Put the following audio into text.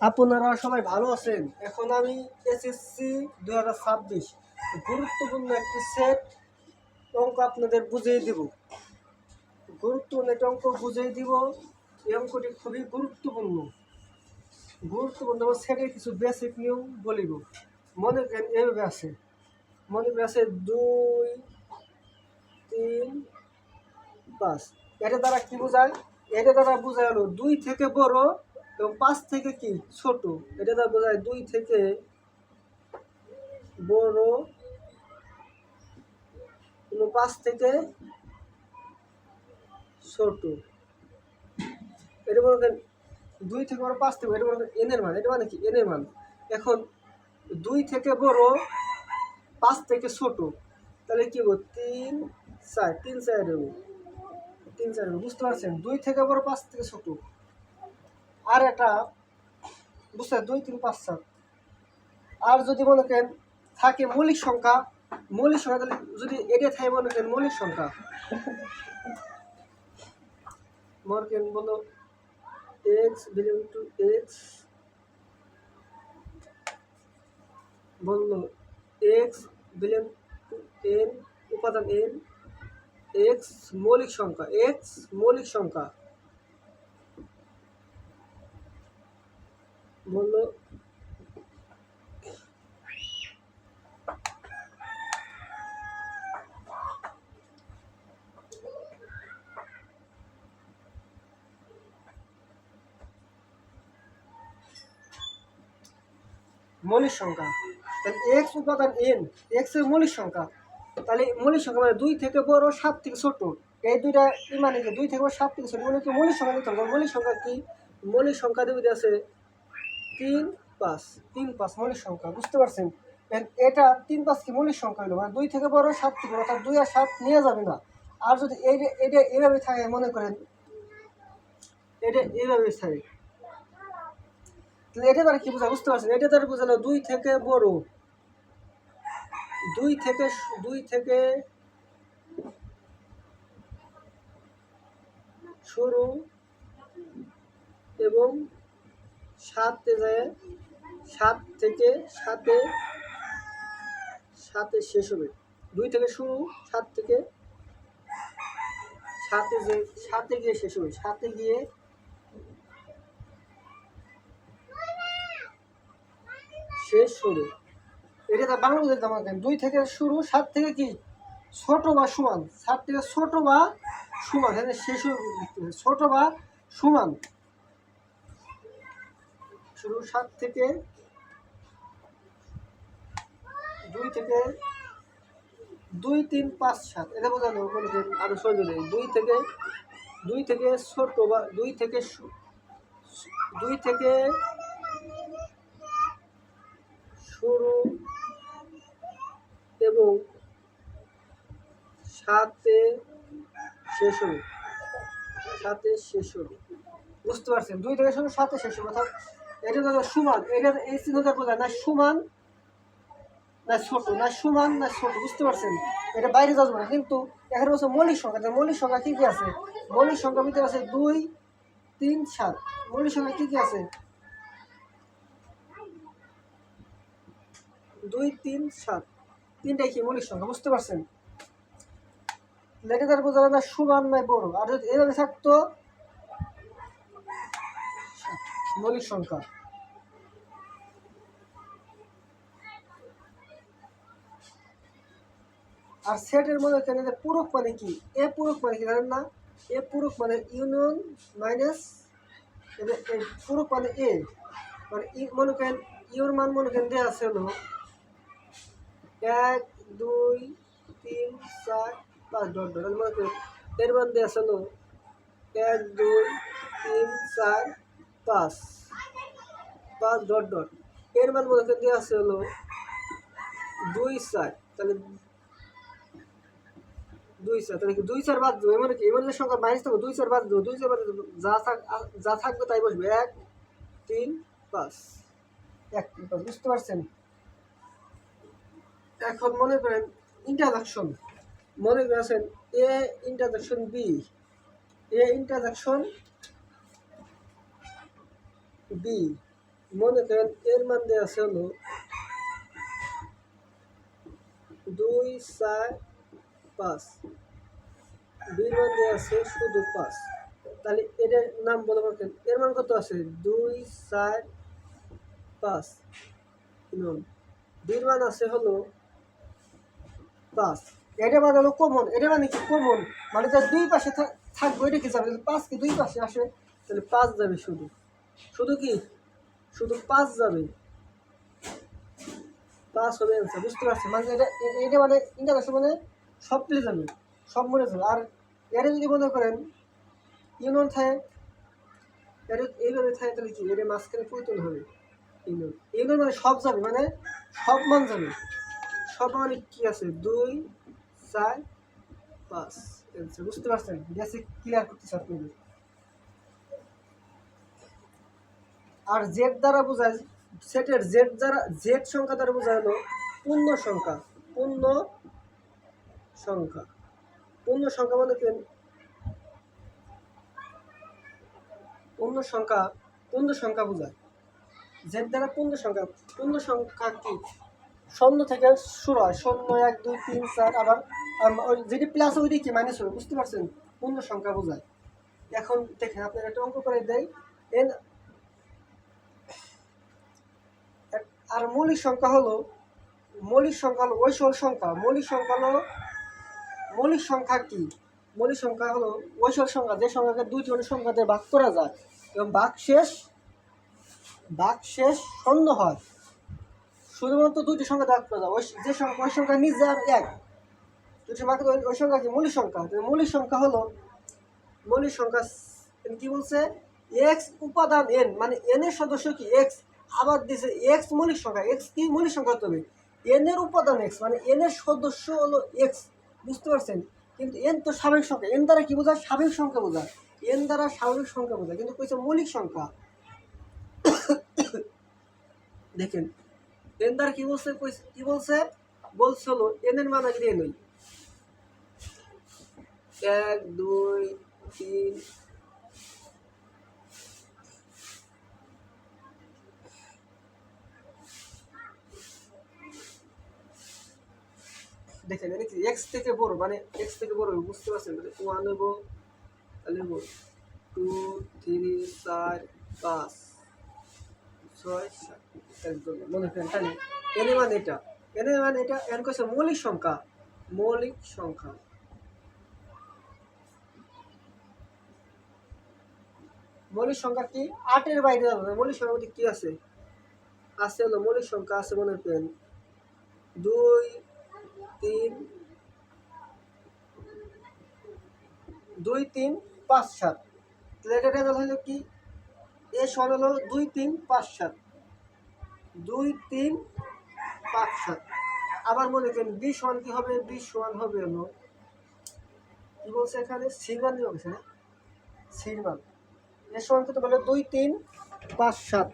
আপনারা সবাই ভালো আছেন। এখন আমি এসএসসি 2026 গুরুত্বপূর্ণ একটি সেট অঙ্ক আপনাদের বুঝিয়ে দিব। গুরুত্বপূর্ণ একটা অঙ্ক বুঝিয়ে দিব। এই অঙ্কটি খুবই গুরুত্বপূর্ণ সেটের কিছু বেসিক নিয়ম বলিব। মনে করেন এইভাবে আছে, মনে করে আছে 2, 3, 5। এটা দ্বারা কি বোঝায়? এটা দ্বারা বোঝায় হলো 2 থেকে বড় এবং 5 থেকে কি ছোট। এটা দ্বারা বোঝায় 2 থেকে বড় এবং 5 থেকে ছোট। এটা মনে করেন 2 থেকে বড় 5 থেকে, এটা মনে করেন এন এর মান। এটা মানে কি এন এর মান। এখন 2 থেকে বড় 5 থেকে ছোট, তাহলে কি হবো? 3, 4, 3, 4 দেবো, 3, 4 দেবো। বুঝতে পারছেন? 2 থেকে বড় 5 থেকে ছোট। আর এটা বুঝতে 2, 3, 5, 7। আর যদি মনে করেন থাকে মৌলিক সংখ্যা, তাহলে যদি এটা থাকে মনে করেন মৌলিক সংখ্যা, মনে করেন বলো x বিলং টু x, বললো x বিলং টু n, উপাদান n, x মৌলিক সংখ্যা, বললো মৌলিক সংখ্যা, তাহলে x উপাদান n, x এর মৌলিক সংখ্যা, তাহলে মৌলিক সংখ্যা মানে 2 থেকে বড় 7 থেকে ছোট। এই দুইটা মানে কি 2 থেকে বড় 7 থেকে ছোট মানে কি মৌলিক সংখ্যা নিতে হবে। মৌলিক সংখ্যা কি? মৌলিক সংখ্যা দেবে আছে 3, 5, 3, 5 মৌলিক সংখ্যা। বুঝতে পারছেন? এটা 3, 5 কি মৌলিক সংখ্যা হলো, মানে 2 থেকে বড় 7 থেকে বড়, অর্থাৎ 2 আর 7 নিয়ে যাবে না। আর যদি এটা এভাবে থাকে, মনে করেন এটা এভাবে থাকে, তাহলে এটা দ্বারা কি বোঝা? বুঝতে পারছেন? এটা দ্বারা বোঝালো 2 থেকে বড়, 2 থেকে শুরু এবং 7 থেকে 7 শেষ হবে। 2 থেকে শুরু, 7 থেকে 7 গিয়ে শেষ হবে, 7 গিয়ে শেষ হবে। এটা তো বাংলা বুঝতে আমাদের 2 থেকে শুরু, 7 থেকে কি ছোট বা সমান, 7 থেকে ছোট বা সমান, এখানে শেষ ছোট বা সমান। শুরু 7 থেকে 2 থেকে 2, 3, 5, 7 এটা বোঝানো আরো সহজ হয়ে যায়। 2 থেকে ছোট বা 2 থেকে শুরু এবং 7 শেষ হবে, বুঝতে পারছেন? 2 থেকে শুরু, 7 শেষ হবে, অর্থাৎ এটা হলো সমান। এটা এই চিহ্নটা বোঝায় না সমান না ছোট, না সমান না ছোট। বুঝতে পারছেন? এটা বাইরে যাবে না। কিন্তু এখানে হচ্ছে মৌলিক সংখ্যা। মৌলিক সংখ্যা কি কি আছে? মৌলিক সংখ্যা ভিতরে আছে 2, 3, 7। মৌলিক সংখ্যা কি কি আছে? 2, 3, 7, তিনটাই কি মৌলিক সংখ্যা। বুঝতে পারছেন? লেখে তার বোঝা না সমান নাই বড়। আর যদি এভাবে থাকতো মৌলিক সংখ্যা। আর সেটের মধ্যে কেন পূরক মানে কি? এ পূরক মানে কি জানেন না? এ পূরক মানে ইউনিয়ন মাইনাস পূরক মানে এ, মানে মনে করেন ইউর মান মনে করেন দেওয়া আছে হলো 1, 2, 3, 4, 5 ডট ডট। মনে করেন এর মান দেওয়া আছে হলো 1, 2, 3, 4, 5 ডট ডট। এর মান মনে করেন দেওয়া আছে হলো 2, 4, তাহলে 2, 4, তাহলে কি 2, 4 বাদ দেবো। মানে কি এমন সংখ্যা মাইনাস থাকবে, 2, 4 বাদ দেবো, 2, 4 বাদ দেবো, যা থাকবে তাই বসবে। 1, 3, 5, 1, 3, 5। বুঝতে পারছেন? এখন মনে করেন ইন্টারজেকশন, মনে করেছেন এ ইন্টারজেকশন বি, মনে করেন এর মান দেওয়া আছে হলো 2 4 5, বির মান দেওয়া আছে শুধু 5। তাহলে এটার নাম বলে পারতেন, এর মান কত আছে 2 4 5, বির মান আছে হলো 5। এটা মানে হলো কমন, এটা মানে কি কমন, মানে যার দুই পাশে থাকবে এটা কি যাবে, 5 কি দুই পাশে আসে তাহলে 5 যাবে, শুধু শুধু কি শুধু 5 যাবে, 5 হবে অ্যান্সার। বুঝতে পারছেন, মানে এটা এটা মানে ইন্টারন্যাশনাল মানে সব পেয়ে যাবে, সব মনে যাবে। আর এর যদি মনে করেন ইউনিয়ন থাকে, এর এইভাবে থাকে তাহলে কি এটা মাঝখানে পরিবর্তন হবে, ইউনিয়ন ইউনিয়ন মানে সব যাবে, মানে সব মান যাবে, সব মানে কি আছে 2 4 5 অ্যান্সার। বুঝতে পারছেন, বেসিক ক্লিয়ার করতেছে আপনাদের। আর জেড দ্বারা বোঝায়, সেটের জেড দ্বারা, জেড সংখ্যা দ্বারা বোঝায় হলো পূর্ণ সংখ্যা, পূর্ণ সংখ্যা, পূর্ণ সংখ্যা মানে কি, পূর্ণ সংখ্যা, পূর্ণ সংখ্যা বোঝায় জেড দ্বারা পূর্ণ সংখ্যা। পূর্ণ সংখ্যা কি শূন্য থেকে শুরু হয়, 0 1 2 3 4, আবার যেটি প্লাস ওইটি কি মাইনাস হবে। বুঝতে পারছেন, পূর্ণ সংখ্যা বোঝায়। এখন দেখেন আপনার একটা অঙ্ক করে দেয় এন, আর মৌলিক সংখ্যা হলো, মৌলিক সংখ্যা হলো ওই সকল সংখ্যা, মৌলিক সংখ্যা হলো, মৌলিক সংখ্যা কি, মৌলিক সংখ্যা হলো ওই সকল সংখ্যা যে সংখ্যাকে দুইটি সংখ্যাতে ভাগ করা যায় এবং ভাগশেষ শূন্য হয়, শুধুমাত্র দুইটি সংখ্যা ভাগ করা যায়। ওই যে সংখ্যা, ওই সংখ্যা নিজে আর এক, দুটি ভাগ ওই সংখ্যা কি মৌলিক সংখ্যা। মৌলিক সংখ্যা হলো, মৌলিক সংখ্যা কি বলছে, এক্স উপাদান এন, মানে এন এর সদস্য কি এক্স, আবার দিছে এক্স মৌলিক সংখ্যা, এক্স কি মৌলিক সংখ্যা হতে হবে, এন এর উপাদান এক্স, মানে এন এর সদস্য হলো এক্স। বুঝতে পারছেন, কিন্তু এন তো স্বাভাবিক সংখ্যা, এন দ্বারা কি বোঝায় স্বাভাবিক সংখ্যা বোঝায়, এন দ্বারা স্বাভাবিক সংখ্যা বোঝায়, কিন্তু কইছে মৌলিক সংখ্যা। দেখেন এন দ্বারা কি বলছে, কি বলছে, বলছে হলো এন এর মান আগে এন 1 2 3, দেখেন এটা কি এক্স থেকে বড়, মানে এক্স থেকে বড়, বুঝতে পারছেন, মানে 1 নেব, তাহলে 2 3 4 5 6 7, একদম মনে করেন তাহলে এন এর মান এটা, এন এর মান এটা, এন কইছে মৌলিক সংখ্যা, মৌলিক সংখ্যা। মৌলিক সংখ্যা কি 8 এর বাইরে যাবে না। মৌলিক সংখ্যার মধ্যে কি আছে, আছে হলো মৌলিক সংখ্যা আছে মনে করেন 2 3 2 3 5 7, তাহলে এটা রেজাল্ট হলো কি, এ সমান হলো 2 3 5 7, 2 3 5 7। আবার মনে করেন বি সমান কি হবে, বি সমান হবে হলো কি বলছে এখানে সির মান দিয়ে বলছে না, সির মান, এর সমান কত বলে 2 3 5 7।